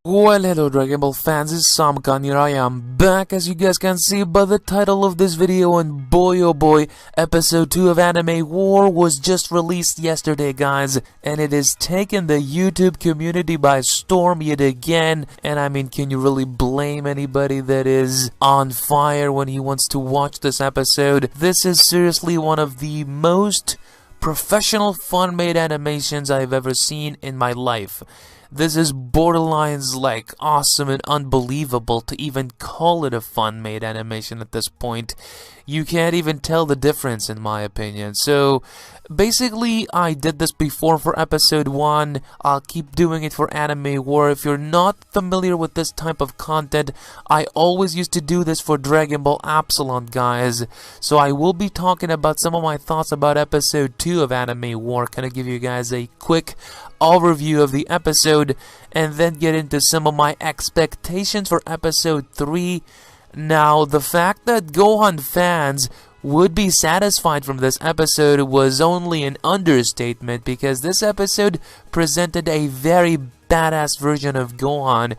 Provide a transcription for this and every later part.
Well, hello Dragon Ball fans, it's Samkan. Here I am back, as you guys can see by the title of this video, and boy oh boy, episode 2 of Anime War was just released yesterday, guys, and it has taken the YouTube community by storm yet again. And I mean, can you really blame anybody that is on fire when he wants to watch this episode? This is seriously one of the most professional fan-made animations I've ever seen in my life. This is borderlines like awesome and unbelievable to even call it a fan-made animation at this point. You can't even tell the difference, in my opinion. So basically, I did this before for episode 1. I'll keep doing it for Anime War. If you're not familiar with this type of content, I always used to do this for Dragon Ball Epsilon, guys. So I will be talking about some of my thoughts about episode 2 of Anime War. Kind of give you guys a quick overview of the episode, and then get into some of my expectations for episode 3. Now, the fact that Gohan fans would be satisfied from this episode was only an understatement, because this episode presented a very badass version of Gohan,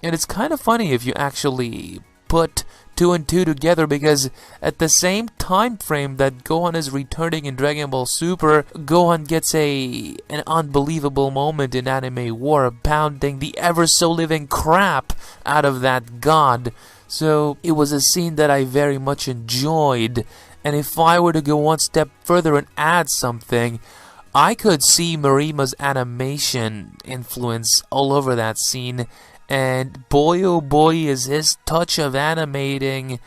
and it's kind of funny if you actually put 2 and 2 together, because at the same time frame that Gohan is returning in Dragon Ball Super, Gohan gets an unbelievable moment in Anime War, pounding the ever-so-living crap out of that god. So it was a scene that I very much enjoyed, and if I were to go one step further and add something, I could see Marima's animation influence all over that scene. And boy oh boy, is his touch of animating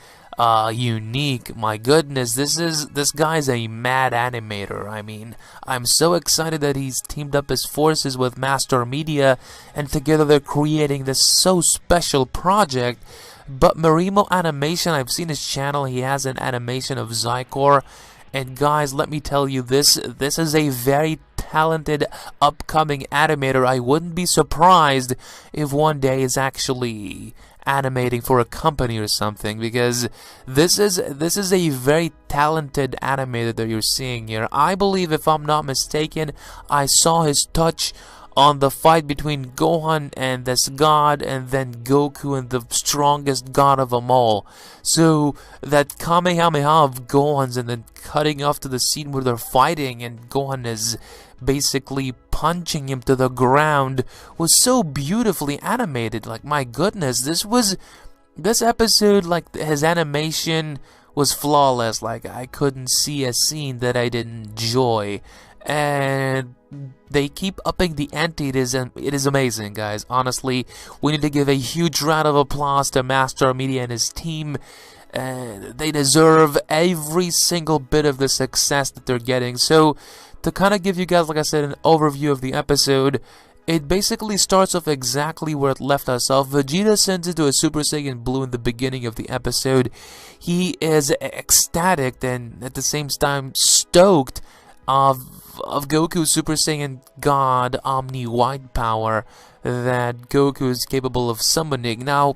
unique. My goodness, this guy's a mad animator. I mean, I'm so excited that he's teamed up his forces with Master Media, and together they're creating this so special project. But Marimo Animation, I've seen his channel, he has an animation of Zykor, and guys, let me tell you, this is a very talented upcoming animator. I wouldn't be surprised if one day is actually animating for a company or something, because this is a very talented animator that you're seeing here. I believe, if I'm not mistaken, I saw his touch on the fight between Gohan and this god, and then Goku and the strongest god of them all. So that Kamehameha of Gohan's, and then cutting off to the scene where they're fighting and Gohan is basically punching him to the ground, was so beautifully animated. Like, my goodness, this episode, like, his animation was flawless. Like, I couldn't see a scene that I didn't enjoy. And they keep upping the ante. It is amazing, guys. Honestly, we need to give a huge round of applause to Master Media and his team. They deserve every single bit of the success that they're getting. So, to kind of give you guys, like I said, an overview of the episode, it basically starts off exactly where it left us off. Vegeta sends into a Super Saiyan Blue in the beginning of the episode. He is ecstatic and at the same time stoked of Goku's Super Saiyan God Omni White power that Goku is capable of summoning. Now,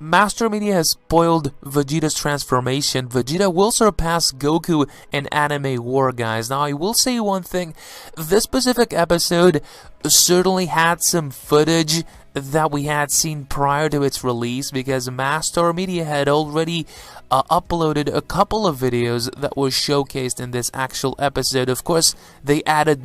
Master Media has spoiled Vegeta's transformation. Vegeta will surpass Goku in Anime War, guys. Now, I will say one thing. This specific episode certainly had some footage that we had seen prior to its release, because Master Media had already uploaded a couple of videos that were showcased in this actual episode. Of course, they added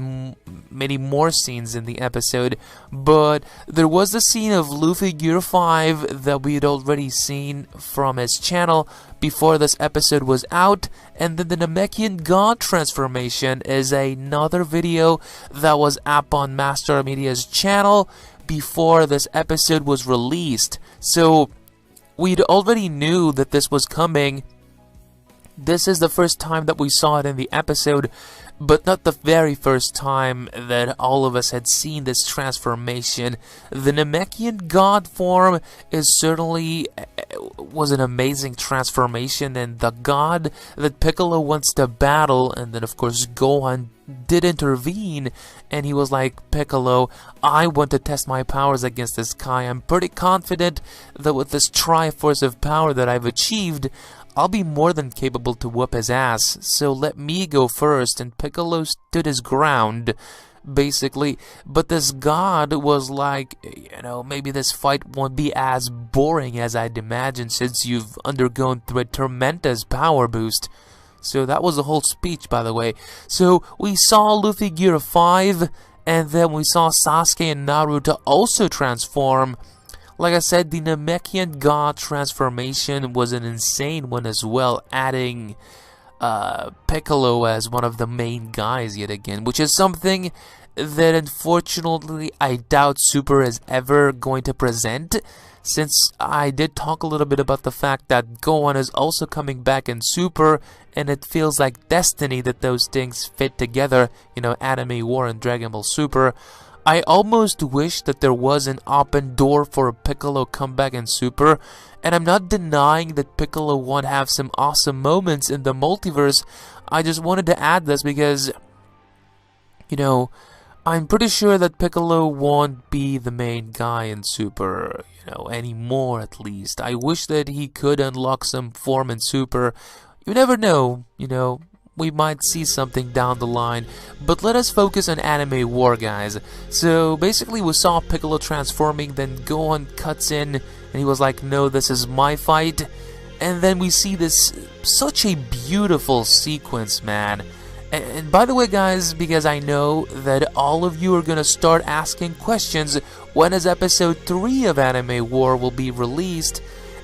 many more scenes in the episode, but there was the scene of Luffy Gear 5 that we had already seen from his channel before this episode was out, and then the Namekian God transformation is another video that was up on Master Media's channel before this episode was released. So we already knew that this was coming. This is the first time that we saw it in the episode, but not the very first time that all of us had seen this transformation. The Namekian God form is certainly was an amazing transformation, and the god that Piccolo wants to battle, and then of course Gohan did intervene, and he was like, Piccolo, I want to test my powers against this guy. I'm pretty confident that with this Triforce of power that I've achieved, I'll be more than capable to whoop his ass, so let me go first. And Piccolo stood his ground, basically. But this god was like, you know, maybe this fight won't be as boring as I'd imagined since you've undergone through a tremendous power boost. So that was the whole speech, by the way. So we saw Luffy Gear 5, and then we saw Sasuke and Naruto also transform. Like I said, the Namekian god transformation was an insane one as well, adding Piccolo as one of the main guys yet again, which is something that unfortunately I doubt Super is ever going to present, since I did talk a little bit about the fact that Gohan is also coming back in Super, and it feels like destiny that those things fit together, you know, Anime War and Dragon Ball Super. I almost wish that there was an open door for a Piccolo comeback in Super, and I'm not denying that Piccolo won't have some awesome moments in the multiverse. I just wanted to add this because, you know, I'm pretty sure that Piccolo won't be the main guy in Super, you know, anymore at least. I wish that he could unlock some form in Super. You never know, you know. We might see something down the line, but let us focus on Anime War, guys. So basically we saw Piccolo transforming, then Gohan cuts in and he was like, no, this is my fight. And then we see this, such a beautiful sequence, man. And by the way, guys, because I know that all of you are gonna start asking questions, when is episode 3 of Anime War will be released?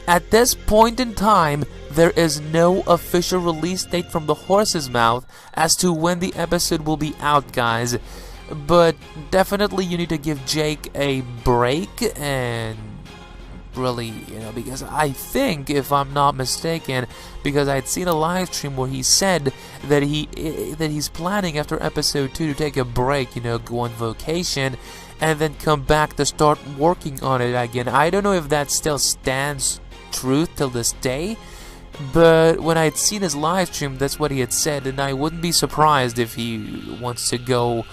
At this point in time, there is no official release date from the horse's mouth as to when the episode will be out, guys. But definitely you need to give Jake a break and really, you know, because I think, if I'm not mistaken, because I'd seen a live stream where he said that he's planning after episode 2 to take a break, you know, go on vacation and then come back to start working on it again. I don't know if that still stands true till this day, but when I'd seen his live stream, that's what he had said, and I wouldn't be surprised if he wants to go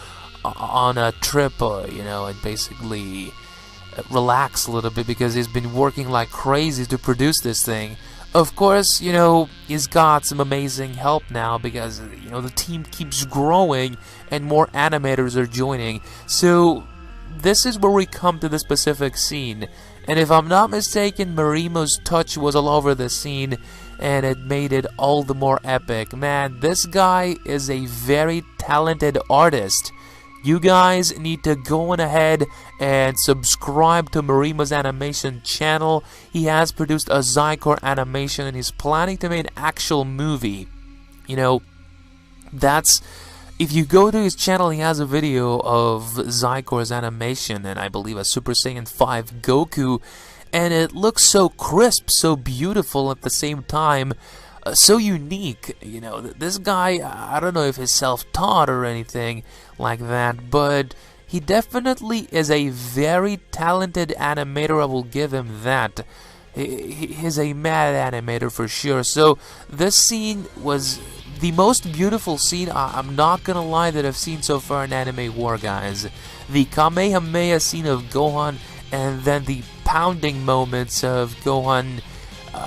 on a trip, you know, and basically relax a little bit, because he's been working like crazy to produce this thing. Of course, you know, he's got some amazing help now because, you know, the team keeps growing and more animators are joining. So this is where we come to the specific scene. And if I'm not mistaken, Marimo's touch was all over the scene, and it made it all the more epic. Man, this guy is a very talented artist. You guys need to go on ahead and subscribe to Marimo's animation channel. He has produced a Zycore animation, and he's planning to make an actual movie. You know, that's... If you go to his channel, he has a video of Zycore's animation, and I believe a Super Saiyan 5 Goku, and it looks so crisp, so beautiful at the same time, so unique. You know, this guy, I don't know if he's self-taught or anything like that, but he definitely is a very talented animator. I will give him that. He's a mad animator for sure. So this scene was the most beautiful scene, I'm not gonna lie, that I've seen so far in Anime War, guys. The Kamehameha scene of Gohan, and then the pounding moments of Gohan,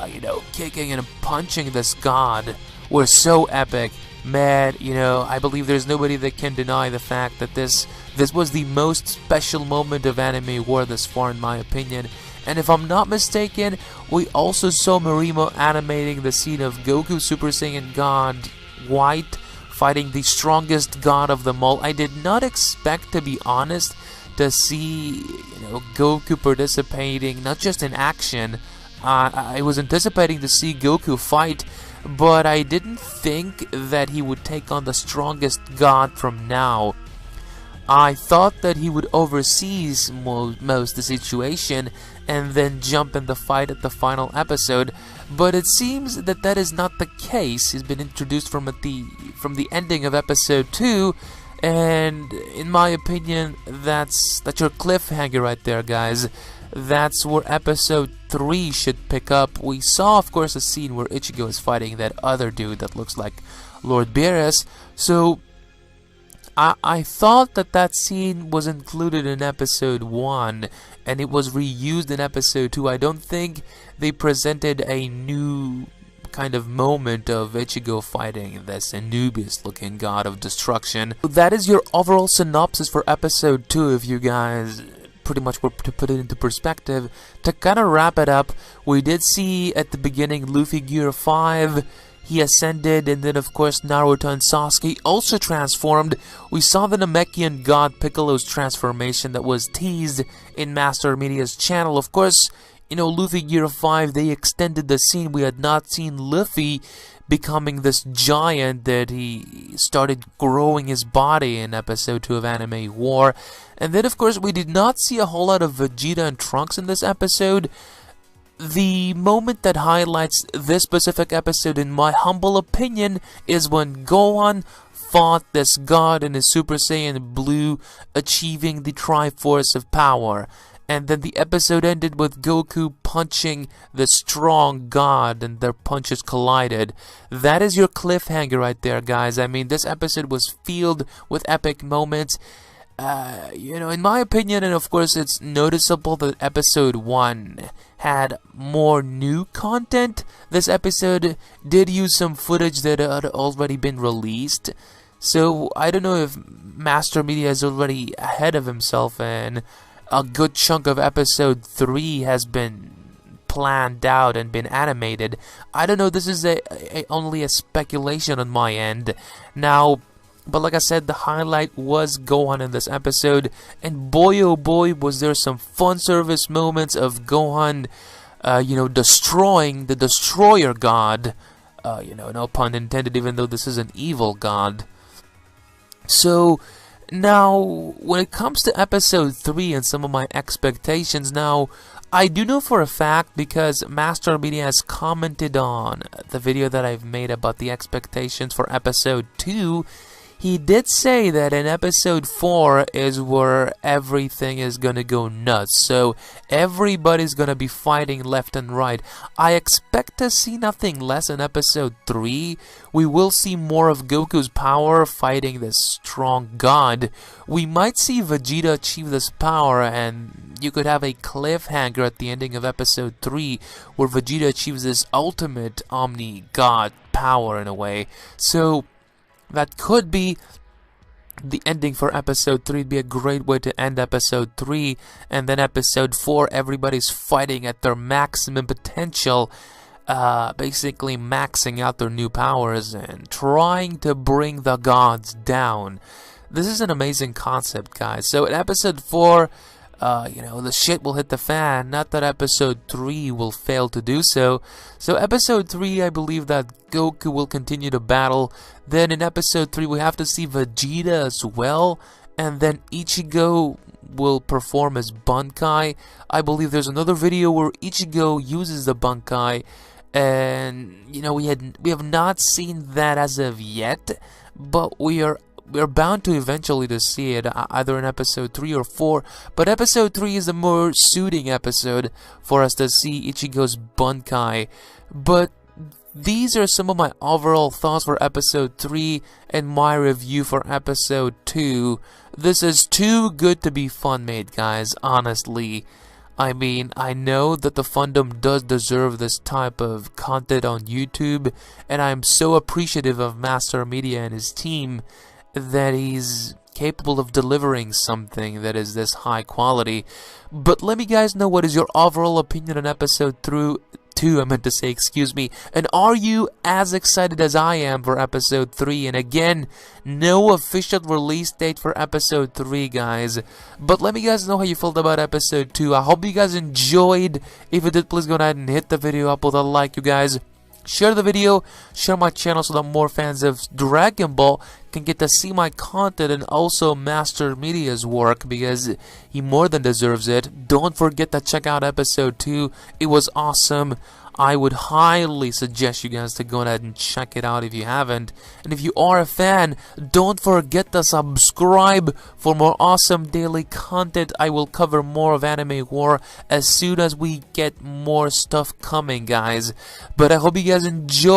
you know, kicking and punching this god were so epic. Man, you know, I believe there's nobody that can deny the fact that this was the most special moment of Anime War thus far, in my opinion. And if I'm not mistaken, we also saw Marimo animating the scene of Goku Super Saiyan God White fighting the strongest god of them all. I did not expect, to be honest, to see, you know, Goku participating not just in action. I was anticipating to see Goku fight, but I didn't think that he would take on the strongest god from now. I thought that he would oversee most the situation and then jump in the fight at the final episode, but it seems that that is not the case. He's been introduced from the ending of episode 2, and in my opinion, that's your cliffhanger right there, guys. That's where episode 3 should pick up. We saw, of course, a scene where Ichigo is fighting that other dude that looks like Lord Beerus, so I thought that scene was included in episode 1 and it was reused in episode 2. I don't think they presented a new kind of moment of Ichigo fighting this Anubis-looking god of destruction. That is your overall synopsis for episode 2, if you guys pretty much were to put it into perspective. To kind of wrap it up, we did see at the beginning Luffy Gear 5, he ascended, and then of course Naruto and Sasuke also transformed. We saw the Namekian god Piccolo's transformation that was teased in Master Media's channel. Of course, you know, Luffy Gear 5, they extended the scene. We had not seen Luffy becoming this giant that he started growing his body in episode 2 of Anime War. And then of course we did not see a whole lot of Vegeta and Trunks in this episode. The moment that highlights this specific episode, in my humble opinion, is when Gohan fought this god in his Super Saiyan Blue, achieving the Triforce of Power. And then the episode ended with Goku punching the strong god, and their punches collided. That is your cliffhanger right there, guys. I mean, this episode was filled with epic moments. You know, in my opinion, and of course it's noticeable that episode 1 had more new content. This episode did use some footage that had already been released. So I don't know if Master Media is already ahead of himself, and a good chunk of episode 3 has been planned out and been animated. I don't know, this is only a speculation on my end. Now, but like I said, the highlight was Gohan in this episode, and boy oh boy was there some fun service moments of Gohan, you know, destroying the Destroyer God. You know, no pun intended, even though this is an evil god. So, now, when it comes to episode 3 and some of my expectations, now, I do know for a fact, because Master Media has commented on the video that I've made about the expectations for episode 2, he did say that in episode 4 is where everything is gonna go nuts. So everybody's gonna be fighting left and right. I expect to see nothing less in episode 3. We will see more of Goku's power fighting this strong god. We might see Vegeta achieve this power, and you could have a cliffhanger at the ending of episode 3 where Vegeta achieves this ultimate Omni god power in a way. So that could be the ending for episode 3. It'd be a great way to end episode 3. And then episode 4, everybody's fighting at their maximum potential, basically maxing out their new powers and trying to bring the gods down. This is an amazing concept, guys. So in episode 4, you know, the shit will hit the fan. Not that episode 3 will fail to do so. So episode 3, I believe that Goku will continue to battle. Then in episode 3, we have to see Vegeta as well. And then Ichigo will perform as Bankai. I believe there's another video where Ichigo uses the Bankai. And, you know, we have not seen that as of yet. But we're bound to eventually to see it, either in episode 3 or 4. But episode 3 is the more suiting episode for us to see Ichigo's Bankai. But these are some of my overall thoughts for episode 3 and my review for episode 2. This is too good to be fun made, guys, honestly. I mean, I know that the fandom does deserve this type of content on YouTube, and I'm so appreciative of Master Media and his team that he's capable of delivering something that is this high quality. But let me guys know, what is your overall opinion on episode 2, I meant to say, excuse me, and are you as excited as I am for episode 3? And again, no official release date for episode 3, guys, but let me guys know how you felt about episode 2. I hope you guys enjoyed. If you did, please go ahead and hit the video up with a like, you guys. Share the video, share my channel so that more fans of Dragon Ball can get to see my content and also Master Media's work, because he more than deserves it. Don't forget to check out episode 2. It was awesome. I would highly suggest you guys to go ahead and check it out if you haven't. And if you are a fan, don't forget to subscribe for more awesome daily content. I will cover more of Anime War as soon as we get more stuff coming, guys. But I hope you guys enjoy.